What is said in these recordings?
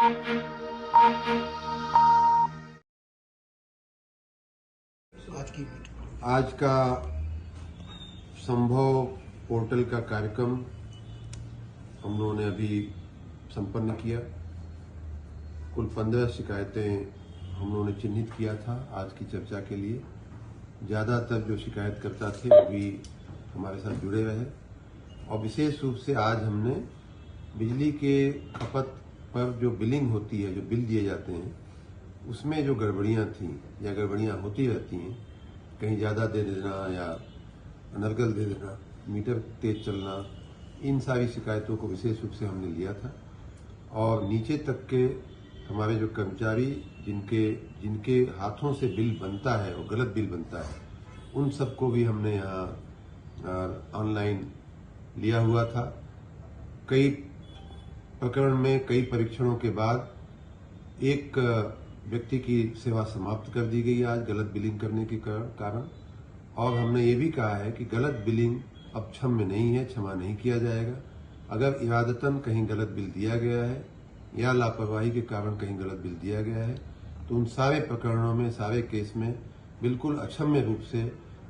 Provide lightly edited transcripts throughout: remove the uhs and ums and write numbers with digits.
आज का संभव पोर्टल का कार्यक्रम हम लोगों ने अभी संपन्न किया। कुल 15 शिकायतें हम लोगों ने चिन्हित किया था आज की चर्चा के लिए। ज़्यादातर जो शिकायतकर्ता थे वो भी हमारे साथ जुड़े रहे और विशेष रूप से आज हमने बिजली के खपत पर जो बिलिंग होती है, जो बिल दिए जाते हैं, उसमें जो गड़बड़ियां थीं या गड़बड़ियां होती रहती हैं, कहीं ज़्यादा दे देना या अनर्गल दे देना, मीटर तेज चलना, इन सारी शिकायतों को विशेष रूप से हमने लिया था और नीचे तक के हमारे जो कर्मचारी जिनके हाथों से बिल बनता है और गलत बिल बनता है, उन सबको भी हमने यहाँ ऑनलाइन लिया हुआ था। कई प्रकरण में कई परीक्षणों के बाद एक व्यक्ति की सेवा समाप्त कर दी गई आज गलत बिलिंग करने के कारण। और हमने ये भी कहा है कि गलत बिलिंग अब क्षम्य नहीं है, क्षमा नहीं किया जाएगा। अगर इरादतन कहीं गलत बिल दिया गया है या लापरवाही के कारण कहीं गलत बिल दिया गया है तो उन सारे प्रकरणों में, सारे केस में बिल्कुल अक्षम्य रूप से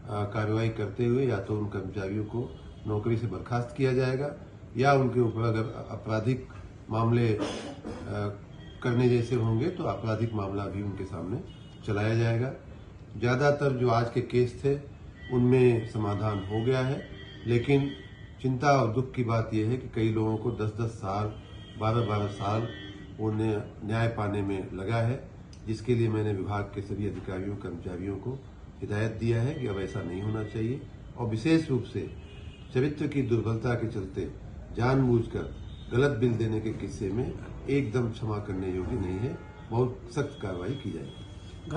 कार्रवाई करते हुए या तो उन कर्मचारियों को नौकरी से बर्खास्त किया जाएगा या उनके ऊपर अगर आपराधिक मामले करने जैसे होंगे तो आपराधिक मामला भी उनके सामने चलाया जाएगा। ज़्यादातर जो आज के केस थे उनमें समाधान हो गया है, लेकिन चिंता और दुख की बात यह है कि कई लोगों को 10-10 साल, 12-12 साल उन्हें न्याय पाने में लगा है, जिसके लिए मैंने विभाग के सभी अधिकारियों कर्मचारियों को हिदायत दिया है कि अब ऐसा नहीं होना चाहिए और विशेष रूप से चरित्र की दुर्बलता के चलते जानबूझकर गलत बिल देने के किस्से में एकदम क्षमा करने योग्य नहीं है, बहुत सख्त कार्रवाई की जाएगी।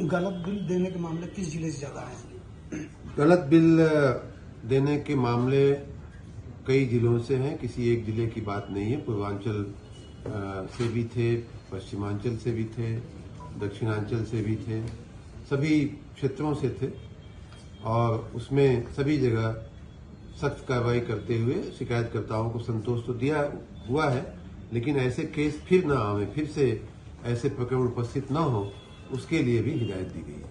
गलत बिल देने के मामले किस जिले से ज्यादा हैं? गलत बिल देने के मामले कई जिलों से हैं, किसी एक जिले की बात नहीं है। पूर्वांचल से भी थे, पश्चिमांचल से भी थे, दक्षिणांचल से भी थे, सभी क्षेत्रों से थे और उसमें सभी जगह सख्त कार्रवाई करते हुए शिकायतकर्ताओं को संतोष तो दिया हुआ है, लेकिन ऐसे केस फिर न आवे, फिर से ऐसे प्रकरण उपस्थित न हो, उसके लिए भी हिदायत दी गई है।